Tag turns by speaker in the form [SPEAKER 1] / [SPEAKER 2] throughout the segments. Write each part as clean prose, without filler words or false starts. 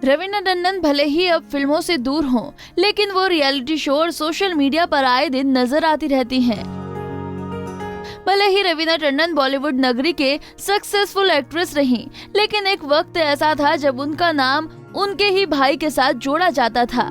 [SPEAKER 1] रवीना टंडन भले ही अब फिल्मों से दूर हों, लेकिन वो रियलिटी शो और सोशल मीडिया पर आए दिन नजर आती रहती हैं। भले ही रवीना टंडन बॉलीवुड नगरी के सक्सेसफुल एक्ट्रेस रहीं, लेकिन एक वक्त ऐसा था जब उनका नाम उनके ही भाई के साथ जोड़ा जाता था,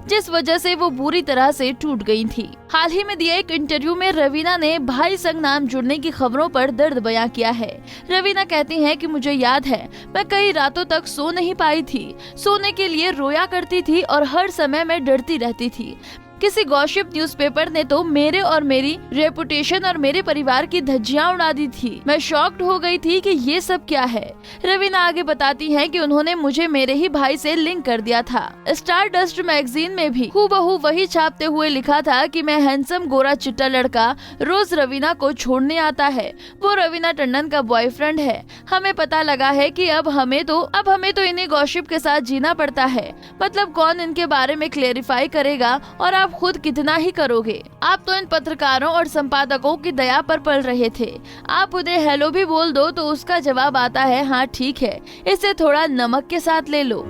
[SPEAKER 1] जिस वजह से वो बुरी तरह से टूट गई थी। हाल ही में दिए एक इंटरव्यू में रवीना ने भाई संग नाम जुड़ने की खबरों पर दर्द बयां किया है। रवीना कहती हैं कि मुझे याद है, मैं कई रातों तक सो नहीं पाई थी, सोने के लिए रोया करती थी और हर समय मैं डरती रहती थी। किसी गॉसिप न्यूज़पेपर ने तो मेरे और मेरी रेपुटेशन और मेरे परिवार की धज्जियां उड़ा दी थी। मैं शॉक्ड हो गई थी कि ये सब क्या है। रवीना आगे बताती हैं कि उन्होंने मुझे मेरे ही भाई से लिंक कर दिया था। स्टारडस्ट मैगजीन में भी हूबहू वही छापते हुए लिखा था कि मैं हैंडसम गोरा चिट्टा लड़का रोज रवीना को छोड़ने आता है, वो रवीना टंडन का बॉयफ्रेंड है। हमें पता लगा है कि अब हमें तो इन्हीं गॉसिप के साथ जीना पड़ता है। मतलब कौन इनके बारे में क्लेरिफाई करेगा और आप खुद कितना ही करोगे। आप तो इन पत्रकारों और संपादकों की दया पर पल रहे थे। आप उन्हें हेलो भी बोल दो तो उसका जवाब आता है हाँ ठीक है, इसे थोड़ा नमक के साथ ले लो।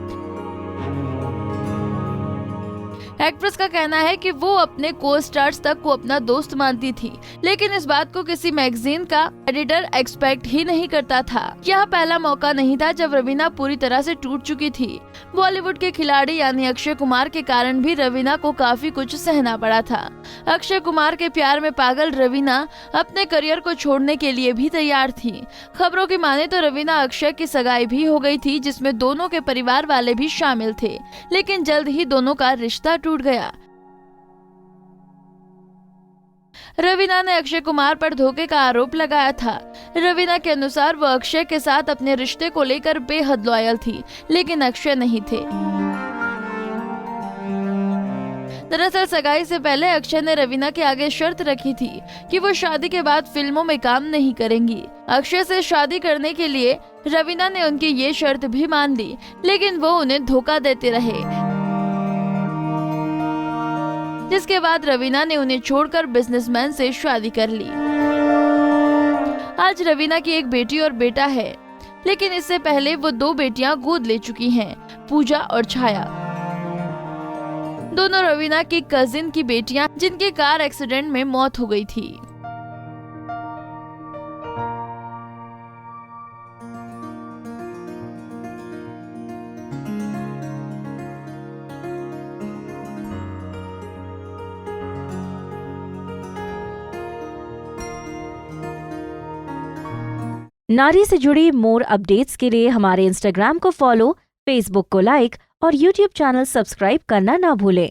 [SPEAKER 1] एक्ट्रेस का कहना है कि वो अपने को स्टार्स तक को अपना दोस्त मानती थी, लेकिन इस बात को किसी मैगजीन का एडिटर एक्सपेक्ट ही नहीं करता था। यह पहला मौका नहीं था जब रवीना पूरी तरह से टूट चुकी थी। बॉलीवुड के खिलाड़ी यानी अक्षय कुमार के कारण भी रवीना को काफी कुछ सहना पड़ा था। अक्षय कुमार के प्यार में पागल रवीना अपने करियर को छोड़ने के लिए भी तैयार थी। खबरों की माने तो रवीना अक्षय की सगाई भी हो गई थी, जिसमें दोनों के परिवार वाले भी शामिल थे, लेकिन जल्द ही दोनों का रिश्ता टूट गया। रवीना ने अक्षय कुमार पर धोखे का आरोप लगाया था। रवीना के अनुसार वो अक्षय के साथ अपने रिश्ते को लेकर बेहद लॉयल थी, लेकिन अक्षय नहीं थे। दरअसल सगाई से पहले अक्षय ने रवीना के आगे शर्त रखी थी कि वो शादी के बाद फिल्मों में काम नहीं करेंगी। अक्षय से शादी करने के लिए रवीना ने उनकी ये शर्त भी मान ली, लेकिन वो उन्हें धोखा देते रहे, जिसके बाद रवीना ने उन्हें छोड़कर बिजनेसमैन से शादी कर ली। आज रवीना की एक बेटी और बेटा है, लेकिन इससे पहले वो 2 बेटियां गोद ले चुकी हैं, पूजा और छाया। दोनों रवीना की कजिन की बेटियां, जिनकी कार एक्सीडेंट में मौत हो गई थी।
[SPEAKER 2] नारी से जुड़ी मोर अपडेट्स के लिए हमारे इंस्टाग्राम को फॉलो, फेसबुक को लाइक और यूट्यूब चैनल सब्सक्राइब करना ना भूलें।